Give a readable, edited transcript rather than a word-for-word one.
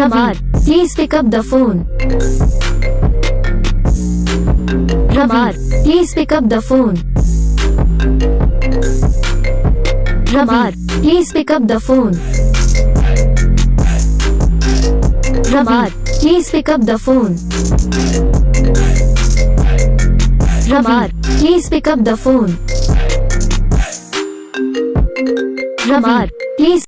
Ramar, please pick up the phone. Ramar, please pick up the phone. Ramar, please pick up the phone. Ramar, please pick up the phone. Ramar, please pick up the phone. Ramar, please